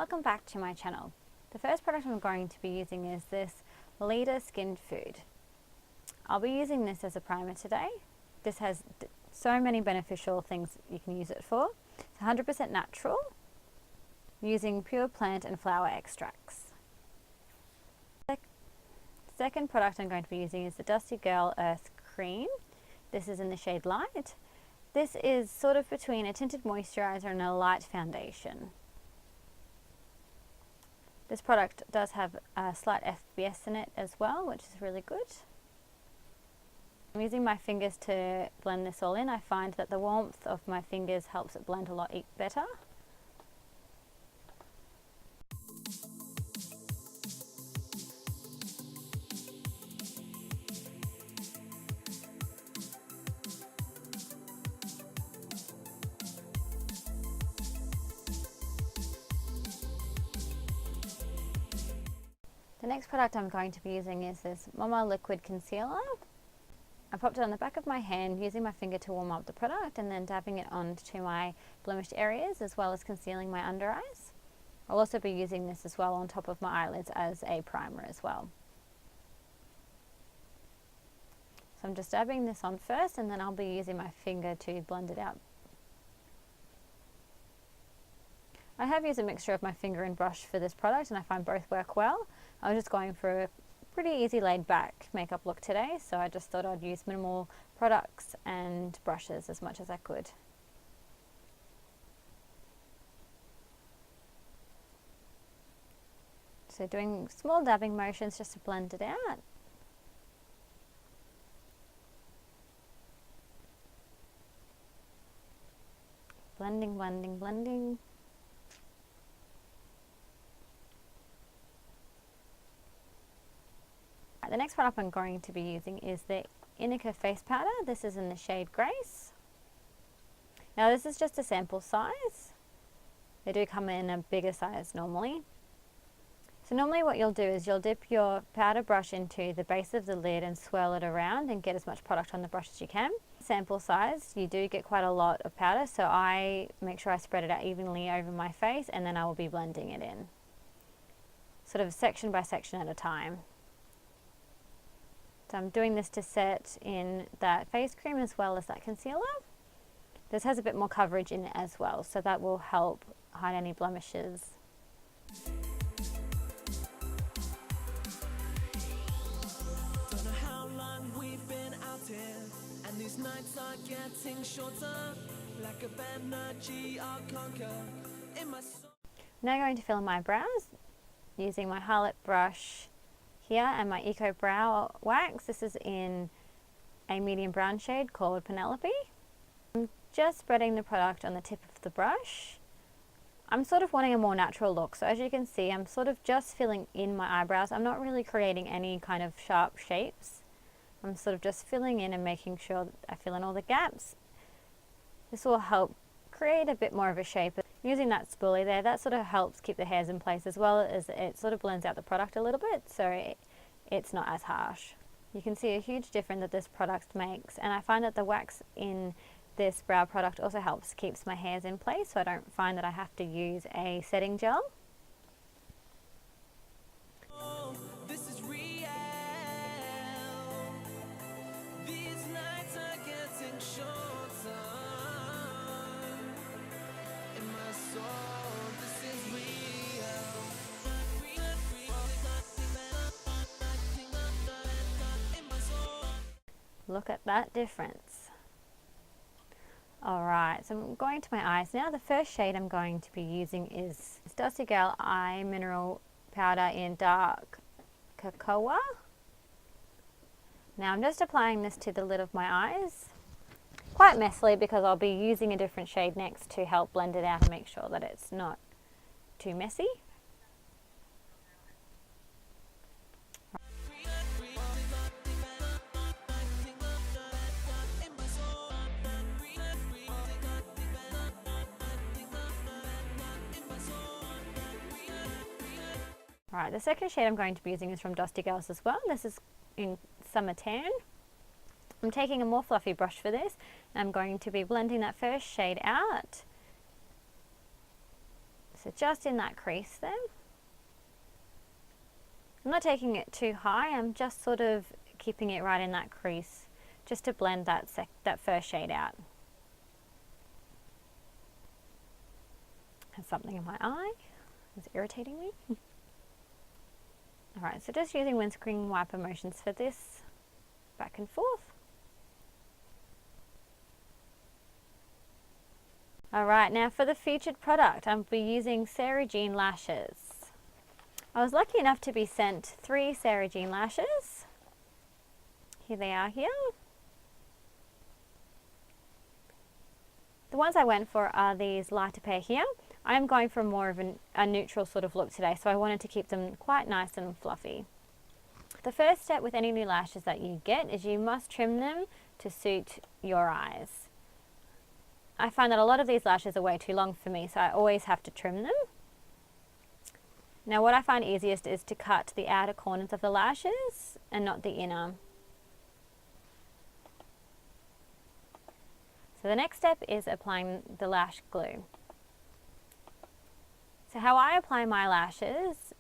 Welcome back to my channel. The first product I'm going to be using is this Weleda Skin Food. I'll be using this as a primer today. This has so many beneficial things you can use it for. It's 100% natural, using pure plant and flower extracts. The second product I'm going to be using is the Dusty Girl Earth Cream. This is in the shade Light. This is sort of between a tinted moisturizer and a light foundation. This product does have a slight FPS in it as well, which is really good. I'm using my fingers to blend this all in. I find that the warmth of my fingers helps it blend a lot better. The next product I'm going to be using is this Mama Liquid Concealer. I popped it on the back of my hand using my finger to warm up the product and then dabbing it onto my blemished areas as well as concealing my under eyes. I'll also be using this as well on top of my eyelids as a primer as well. So I'm just dabbing this on first and then I'll be using my finger to blend it out. I have used a mixture of my finger and brush for this product and I find both work well. I was just going for a pretty easy laid back makeup look today, so I just thought I'd use minimal products and brushes as much as I could. So doing small dabbing motions just to blend it out. Blending, blending, blending. The next product I'm going to be using is the Inica Face Powder. This is in the shade Grace. Now this is just a sample size. They do come in a bigger size normally. So normally what you'll do is you'll dip your powder brush into the base of the lid and swirl it around and get as much product on the brush as you can. Sample size, you do get quite a lot of powder, so I make sure I spread it out evenly over my face and then I will be blending it in. Sort of section by section at a time. So I'm doing this to set in that face cream as well as that concealer. This has a bit more coverage in it as well, so that will help hide any blemishes. Don't know how long we've been out here, and these nights are getting shorter, like a energy I'll conquer in my soul. Now I'm going to fill in my brows using my highlight brush here and my Eco Brow Wax. This is in a medium brown shade called Penelope. I'm just spreading the product on the tip of the brush. I'm sort of wanting a more natural look, so as you can see I'm sort of just filling in my eyebrows. I'm not really creating any kind of sharp shapes. I'm sort of just filling in and making sure that I fill in all the gaps. This will help create a bit more of a shape. Using that spoolie there, that sort of helps keep the hairs in place as well as it sort of blends out the product a little bit, so it's not as harsh. You can see a huge difference that this product makes, and I find that the wax in this brow product also helps keeps my hairs in place, so I don't find that I have to use a setting gel. Oh, this is real. These nights are getting shorter. In my soul, this is real. Look at that difference. Alright, so I'm going to my eyes now. The first shade I'm going to be using is Dusty Girl Eye Mineral Powder in Dark Cocoa. Now I'm just applying this to the lid of my eyes. Quite messily because I'll be using a different shade next to help blend it out and make sure that it's not too messy. Alright, the second shade I'm going to be using is from Dusty Girls as well. This is in Summer Tan. I'm taking a more fluffy brush for this, and I'm going to be blending that first shade out. So just in that crease there. I'm not taking it too high, I'm just sort of keeping it right in that crease just to blend that first shade out. Has something in my eye, it's irritating me. Alright, so just using windscreen wiper motions for this, back and forth. Alright, now for the featured product, I'll be using Sarah Jean lashes. I was lucky enough to be sent 3 Sarah Jean lashes. Here they are here. The ones I went for are these lighter pair here. I'm going for more of a neutral sort of look today, so I wanted to keep them quite nice and fluffy. The first step with any new lashes that you get is you must trim them to suit your eyes. I find that a lot of these lashes are way too long for me, so I always have to trim them. Now what I find easiest is to cut the outer corners of the lashes and not the inner. So the next step is applying the lash glue. So how I apply my lashes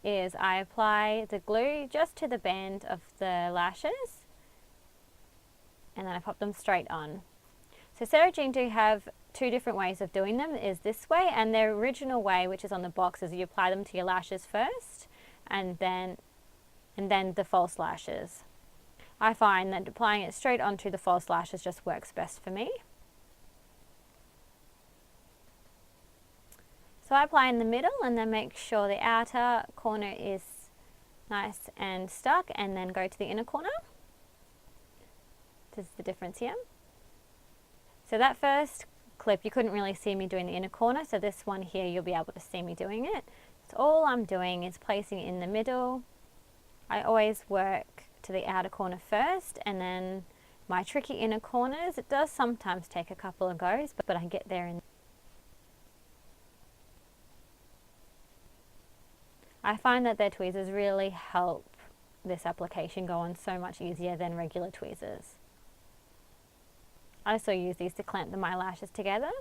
is I apply the glue just to the band of the lashes and then I pop them straight on. So Sarah Jean do have 2 different ways of doing them, is this way and their original way, which is on the box, is you apply them to your lashes first and then the false lashes. I find that applying it straight onto the false lashes just works best for me. So I apply in the middle and then make sure the outer corner is nice and stuck and then go to the inner corner. This is the difference here. So that first clip you couldn't really see me doing the inner corner, so this one here you'll be able to see me doing it. So all I'm doing is placing it in the middle. I always work to the outer corner first and then my tricky inner corners, it does sometimes take a couple of goes, but I get there in. I find that their tweezers really help this application go on so much easier than regular tweezers. I also use these to clamp my lashes together.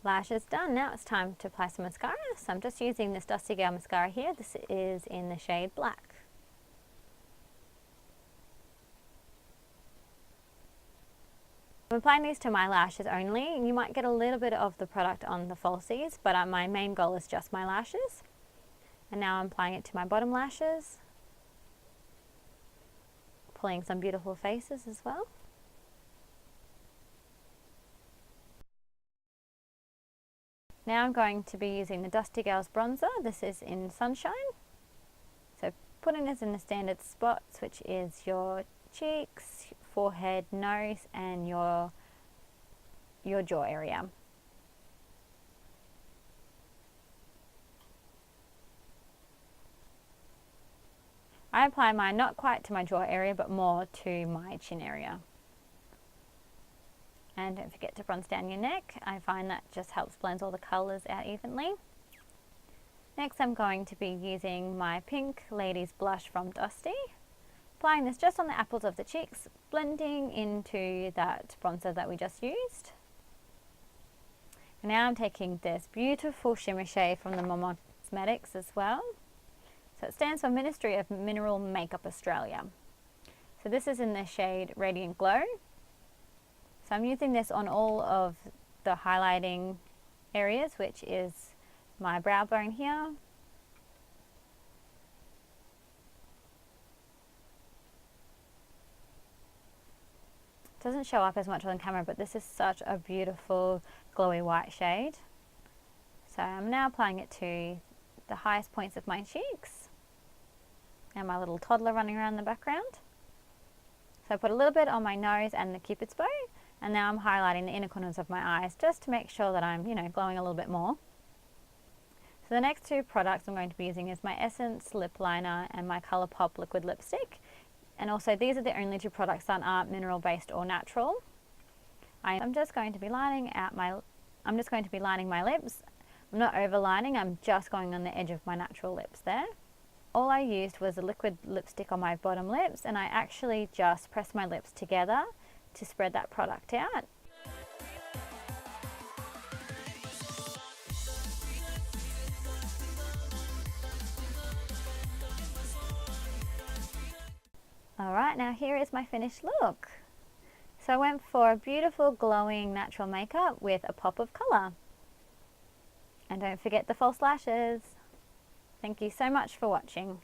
Lashes done, now it's time to apply some mascara. So I'm just using this Dusty Gal mascara here. This is in the shade Black. I'm applying these to my lashes only. You might get a little bit of the product on the falsies, but my main goal is just my lashes. And now I'm applying it to my bottom lashes. Pulling some beautiful faces as well. Now I'm going to be using the Dusty Gals bronzer. This is in Sunshine. So putting this in the standard spots, which is your cheeks, forehead, nose and your jaw area. I apply mine not quite to my jaw area but more to my chin area. And don't forget to bronze down your neck. I find that just helps blend all the colours out evenly. Next I'm going to be using my Pink Ladies blush from Dusty. Applying this just on the apples of the cheeks, blending into that bronzer that we just used. And now I'm taking this beautiful shimmer shade from the Mama Cosmetics as well. So it stands for Ministry of Mineral Makeup Australia. So this is in the shade Radiant Glow. So I'm using this on all of the highlighting areas, which is my brow bone here. Doesn't show up as much on camera, but this is such a beautiful glowy white shade. So I'm now applying it to the highest points of my cheeks and my little toddler running around in the background. So I put a little bit on my nose and the Cupid's bow, and now I'm highlighting the inner corners of my eyes just to make sure that I'm, glowing a little bit more. So the next 2 products I'm going to be using is my Essence lip liner and my Colourpop liquid lipstick. And also these are the only 2 products that aren't mineral based or natural. I'm just going to be lining my lips. I'm not overlining, I'm just going on the edge of my natural lips there. all I used was a liquid lipstick on my bottom lips, and I actually just pressed my lips together to spread that product out. Alright, now here is my finished look. So I went for a beautiful glowing natural makeup with a pop of colour. And don't forget the false lashes. Thank you so much for watching.